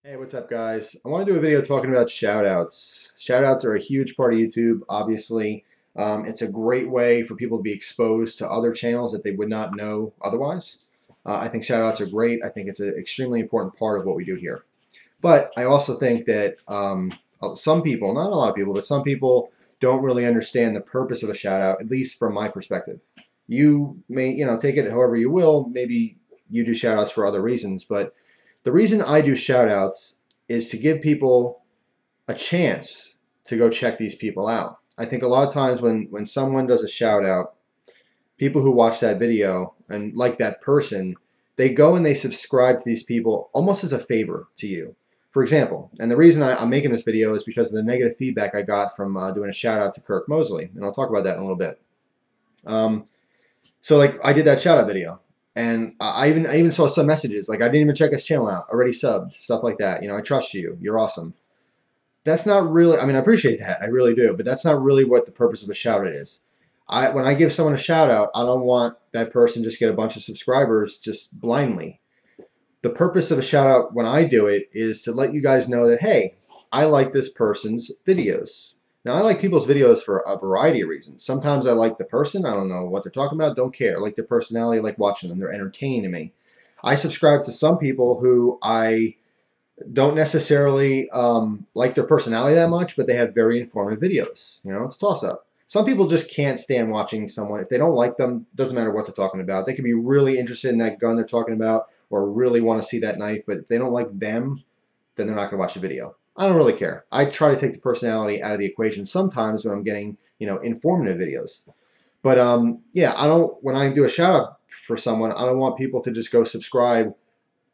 Hey, what's up, guys? I want to do a video talking about shoutouts. Shoutouts are a huge part of YouTube, obviously. It's a great way for people to be exposed to other channels that they would not know otherwise. I think shoutouts are great. I think it's an extremely important part of what we do here. But I also think that some people, not a lot of people, but some people don't really understand the purpose of a shoutout, at least from my perspective. You may, take it however you will. Maybe you do shoutouts for other reasons, but the reason I do shoutouts is to give people a chance to go check these people out. I think a lot of times when someone does a shout out, people who watch that video and like that person, they go and they subscribe to these people almost as a favor to you. For example, and the reason I'm making this video is because of the negative feedback I got from doing a shout out to Kirk, and I'll talk about that in a little bit. Um, so like I did that shout out video, and I even saw some messages like I didn't even check his channel out, already subbed, stuff like that. I trust you, you're awesome. That's not really, I mean, I appreciate that, I really do, but that's not really what the purpose of a shout out is. When I give someone a shout out, I don't want that person just get a bunch of subscribers just blindly. The purpose of a shout out when I do it is to let you guys know that, hey, I like this person's videos. Now, I like people's videos for a variety of reasons. Sometimes I like the person. I don't know what they're talking about. Don't care. I like their personality. I like watching them. They're entertaining to me. I subscribe to some people who I don't necessarily like their personality that much, but they have very informative videos. It's a toss-up. Some people just can't stand watching someone. If they don't like them, doesn't matter what they're talking about. They could be really interested in that gun they're talking about or really want to see that knife, but if they don't like them, then they're not going to watch the video. I don't really care. I try to take the personality out of the equation sometimes when I'm getting, informative videos. But yeah, I don't. When I do a shout out for someone, I don't want people to just go subscribe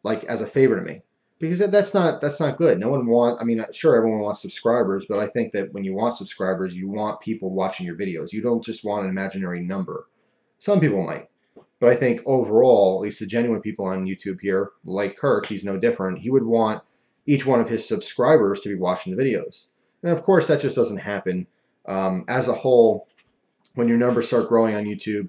like as a favor to me, because that's not good. No one want. I mean, sure, everyone wants subscribers, but I think that when you want subscribers, you want people watching your videos. You don't just want an imaginary number. Some people might. But I think overall, at least the genuine people on YouTube here, like Kirk, he's no different. He would want each one of his subscribers to be watching the videos. And of course, that just doesn't happen. As a whole, when your numbers start growing on YouTube,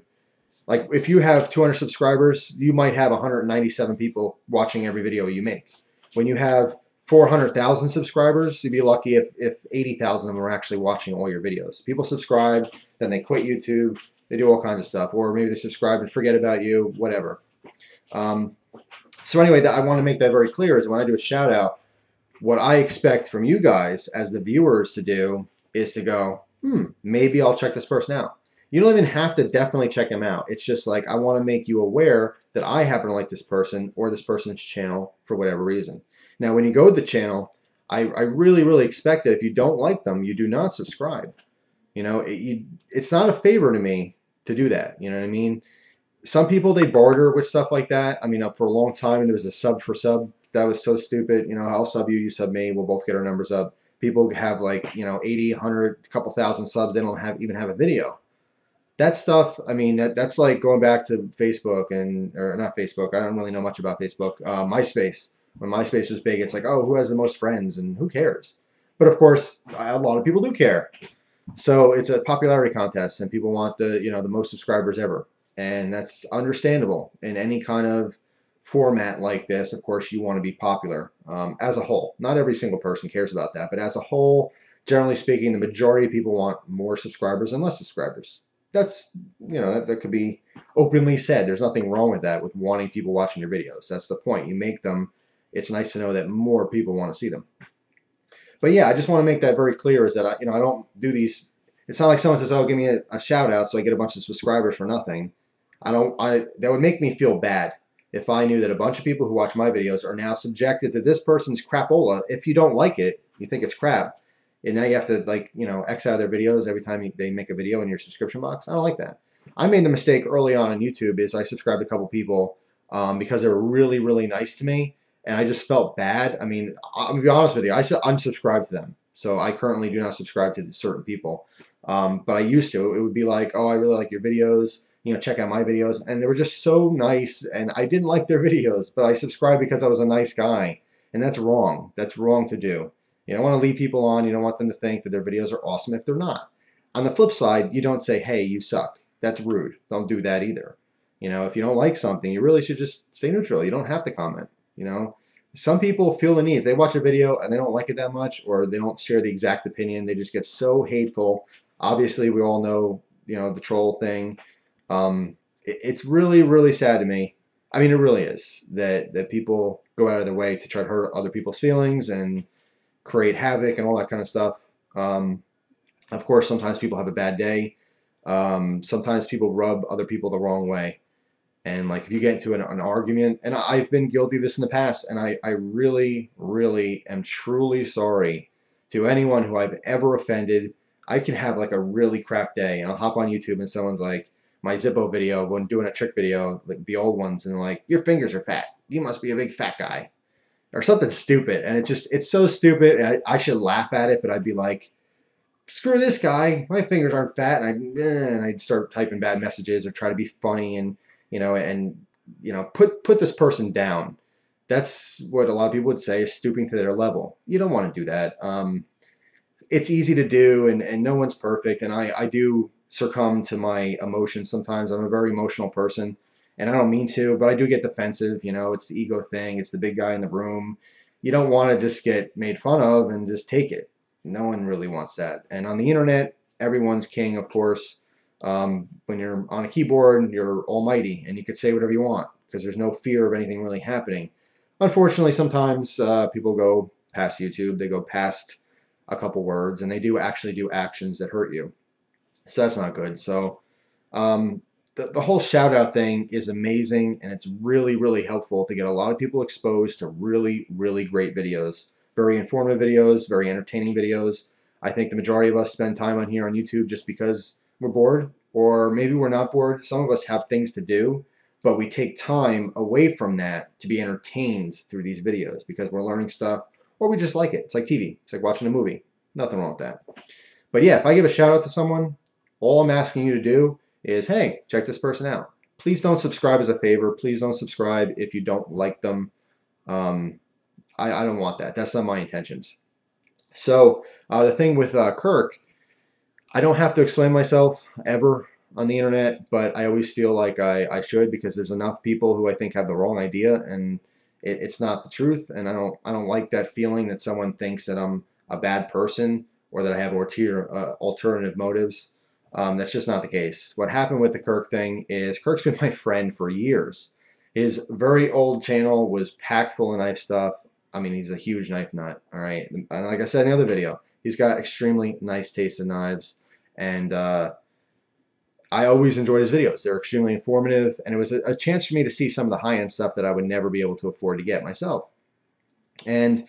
like if you have 200 subscribers, you might have 197 people watching every video you make. When you have 400,000 subscribers, you'd be lucky if 80,000 of them are actually watching all your videos. People subscribe, then they quit YouTube, they do all kinds of stuff, or maybe they subscribe and forget about you, whatever. So anyway, I want to make that very clear is when I do a shout out, what I expect from you guys as the viewers to do is to go, maybe I'll check this person out. You don't even have to definitely check him out. It's just like I want to make you aware that I happen to like this person or this person's channel for whatever reason. Now, when you go to the channel, I really, really expect that if you don't like them, you do not subscribe. It's not a favor to me to do that. You know what I mean? Some people, they barter with stuff like that. I mean, for a long time, there was a sub for sub. That was so stupid. I'll sub you, you sub me. We'll both get our numbers up. People have like, 80, 100, a couple thousand subs. They don't even have a video. That stuff, I mean, that's like going back to Facebook or not Facebook. I don't really know much about Facebook. MySpace. When MySpace was big, it's like, oh, who has the most friends and who cares? But of course, a lot of people do care. So it's a popularity contest, and people want the most subscribers ever, and that's understandable in any kind of format like this. Of course, you want to be popular as a whole. Not every single person cares about that, but as a whole, generally speaking, the majority of people want more subscribers and less subscribers. That's that could be openly said. There's nothing wrong with that, with wanting people watching your videos. That's the point. You make them. It's nice to know that more people want to see them. But yeah, I just want to make that very clear is that I don't do these. It's not like someone says, "Oh, give me a shout out so I get a bunch of subscribers for nothing." That would make me feel bad if I knew that a bunch of people who watch my videos are now subjected to this person's crapola. If you don't like it, you think it's crap, and now you have to X out of their videos every time they make a video in your subscription box. I don't like that. I made the mistake early on YouTube is I subscribed to a couple people because they were really, really nice to me, and I just felt bad. I mean, I'm gonna be honest with you. I unsubscribed to them, so I currently do not subscribe to certain people. But I used to. It would be like, oh, I really like your videos. Check out my videos, and they were just so nice. And I didn't like their videos, but I subscribed because I was a nice guy, and that's wrong. That's wrong to do. You don't want to lead people on. You don't want them to think that their videos are awesome if they're not. On the flip side, you don't say, hey, you suck. That's rude. Don't do that either. If you don't like something, you really should just stay neutral. You don't have to comment. some people feel the need. If they watch a video and they don't like it that much, or they don't share the exact opinion, they just get so hateful. Obviously, we all know, the troll thing. It's really, really sad to me. I mean, it really is that people go out of their way to try to hurt other people's feelings and create havoc and all that kind of stuff. Of course, sometimes people have a bad day. Sometimes people rub other people the wrong way. And like if you get into an argument, and I've been guilty of this in the past, and I really, really am truly sorry to anyone who I've ever offended. I can have like a really crap day, and I'll hop on YouTube and someone's like, my Zippo video, when doing a trick video, like the old ones, and like, your fingers are fat. You must be a big fat guy. Or something stupid. And it's so stupid, and I should laugh at it, but I'd be like, screw this guy. My fingers aren't fat. And I'd start typing bad messages or try to be funny and put this person down. That's what a lot of people would say is stooping to their level. You don't want to do that. It's easy to do, and no one's perfect. And I do succumb to my emotions sometimes. I'm a very emotional person, and I don't mean to, but I do get defensive. It's the ego thing. It's the big guy in the room. You don't want to just get made fun of and just take it. No one really wants that. And on the internet, everyone's king, of course. When you're on a keyboard, you're almighty, and you could say whatever you want because there's no fear of anything really happening. Unfortunately, sometimes people go past YouTube. They go past a couple words, and they do actually do actions that hurt you. So that's not good. So the whole shout out thing is amazing, and it's really, really helpful to get a lot of people exposed to really, really great videos. Very informative videos, very entertaining videos. I think the majority of us spend time on here on YouTube just because we're bored, or maybe we're not bored. Some of us have things to do, but we take time away from that to be entertained through these videos because we're learning stuff, or we just like it. It's like TV. It's like watching a movie. Nothing wrong with that. But yeah, if I give a shout out to someone, all I'm asking you to do is, hey, check this person out. Please don't subscribe as a favor. Please don't subscribe if you don't like them. I don't want that. That's not my intentions. So the thing with Kirk, I don't have to explain myself ever on the internet, but I always feel like I should, because there's enough people who I think have the wrong idea, and it's not the truth. And I don't like that feeling that someone thinks that I'm a bad person or that I have alternative motives. That's just not the case. What happened with the Kirk thing is Kirk's been my friend for years. His very old channel was packed full of knife stuff. I mean, he's a huge knife nut, all right? And like I said in the other video, he's got extremely nice taste in knives, and I always enjoyed his videos. They're extremely informative, and it was a chance for me to see some of the high-end stuff that I would never be able to afford to get myself. And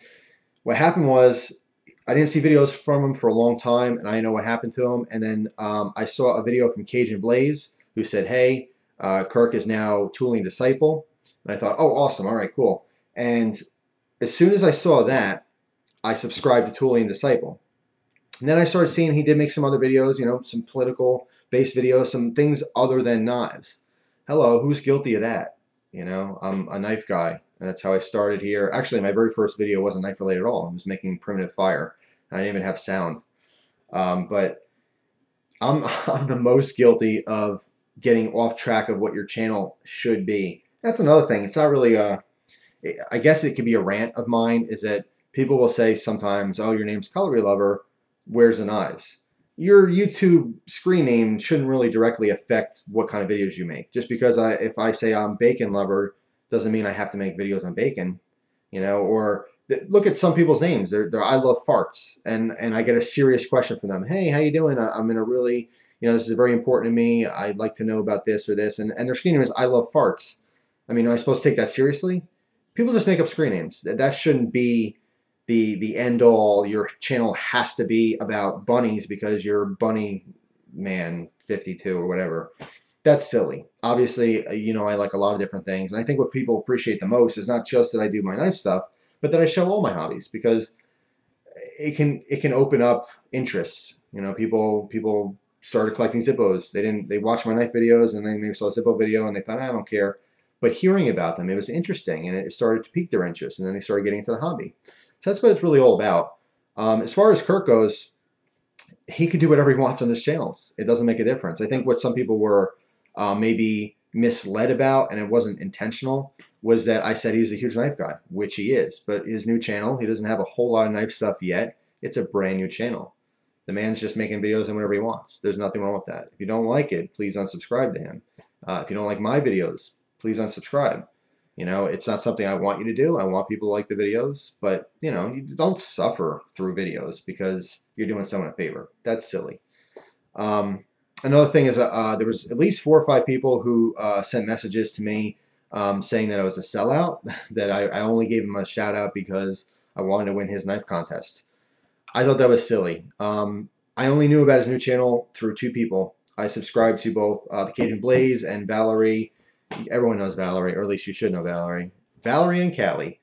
what happened was, I didn't see videos from him for a long time, and I didn't know what happened to him. And then I saw a video from Cajun Blaze, who said, hey, Kirk is now Tooling Disciple. And I thought, oh, awesome, all right, cool. And as soon as I saw that, I subscribed to Tooling Disciple. And then I started seeing he did make some other videos, some political-based videos, some things other than knives. Hello, who's guilty of that? I'm a knife guy, and that's how I started here. Actually, my very first video wasn't knife-related at all. I was making primitive fire. I didn't even have sound. But I'm the most guilty of getting off track of what your channel should be. That's another thing. It's not really I guess it could be a rant of mine, is that people will say sometimes, oh, your name's cutlerylover, where's the knives? Your YouTube screen name shouldn't really directly affect what kind of videos you make. Just because if I say I'm bacon lover, doesn't mean I have to make videos on bacon, or look at some people's names. They're I love farts, and I get a serious question from them. Hey, how you doing? I'm in a really, this is very important to me. I'd like to know about this or this, and their screen name is I love farts. I mean, am I supposed to take that seriously? People just make up screen names. That shouldn't be the end all. Your channel has to be about bunnies because you're Bunny Man 52 or whatever. That's silly. Obviously, I like a lot of different things, and I think what people appreciate the most is not just that I do my knife stuff, but that I show all my hobbies, because it can open up interests. People started collecting Zippos. They watched my knife videos, and they maybe saw a Zippo video and they thought, I don't care. But hearing about them, it was interesting, and it started to pique their interest, and then they started getting into the hobby. So that's what it's really all about. As far as Kirk goes, he can do whatever he wants on his channels. It doesn't make a difference. I think what some people were maybe misled about, and it wasn't intentional, was that I said he's a huge knife guy, which he is. But his new channel, he doesn't have a whole lot of knife stuff yet. It's a brand new channel. The man's just making videos and whatever he wants. There's nothing wrong with that. If you don't like it, please unsubscribe to him. If you don't like my videos, please unsubscribe. You know, it's not something I want you to do. I want people to like the videos, but, you know, you don't suffer through videos because you're doing someone a favor. That's silly. Another thing is there was at least 4 or 5 people who sent messages to me saying that I was a sellout, that I only gave him a shout out because I wanted to win his knife contest. I thought that was silly. I only knew about his new channel through 2 people. I subscribed to both the Cajun Blaze and Valerie. Everyone knows Valerie, or at least you should know Valerie. Valerie and Callie.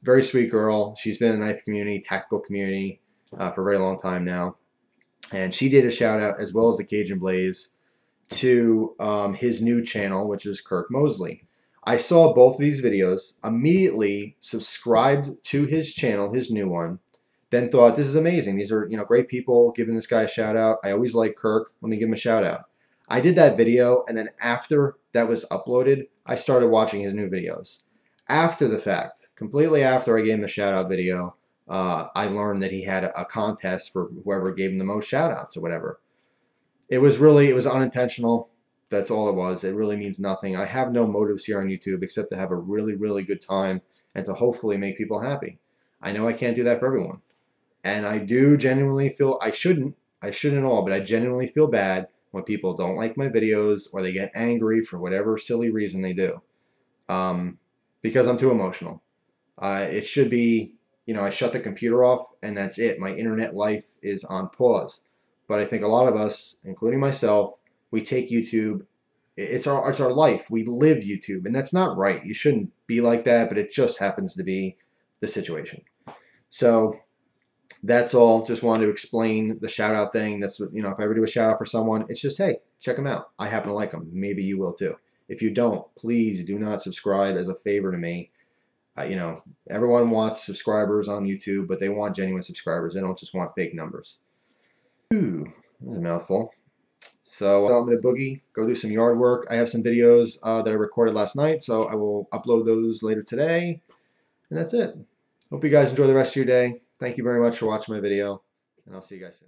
Very sweet girl. She's been in the knife community, tactical community for a very long time now. And she did a shout out, as well as the Cajun Blaze, to his new channel, which is Kirk Mosley. I saw both of these videos, immediately subscribed to his channel, his new one, then thought, this is amazing. These are, you know, great people, giving this guy a shout out. I always like Kirk. Let me give him a shout out. I did that video, and then after that was uploaded, I started watching his new videos. After the fact, completely after I gave him the shout out video, I learned that he had a contest for whoever gave him the most shout outs or whatever. It was unintentional. That's all it was. It really means nothing. I have no motives here on YouTube except to have a really, really good time and to hopefully make people happy. I know I can't do that for everyone. And I do genuinely feel, I shouldn't all, but I genuinely feel bad when people don't like my videos or they get angry for whatever silly reason they do. Because I'm too emotional. It should be, you know, I shut the computer off and that's it. My internet life is on pause. But I think a lot of us, including myself, we take YouTube, it's our life. We live YouTube, and that's not right. You shouldn't be like that, but it just happens to be the situation. So that's all. Just wanted to explain the shout out thing. That's what, you know, if I ever do a shout out for someone, it's just, hey, check them out. I happen to like them. Maybe you will too. If you don't, please do not subscribe as a favor to me. You know, everyone wants subscribers on YouTube, but they want genuine subscribers. They don't just want fake numbers. Ooh, that was a mouthful. So I'm going to boogie, go do some yard work. I have some videos that I recorded last night, so I will upload those later today. And that's it. Hope you guys enjoy the rest of your day. Thank you very much for watching my video, and I'll see you guys soon.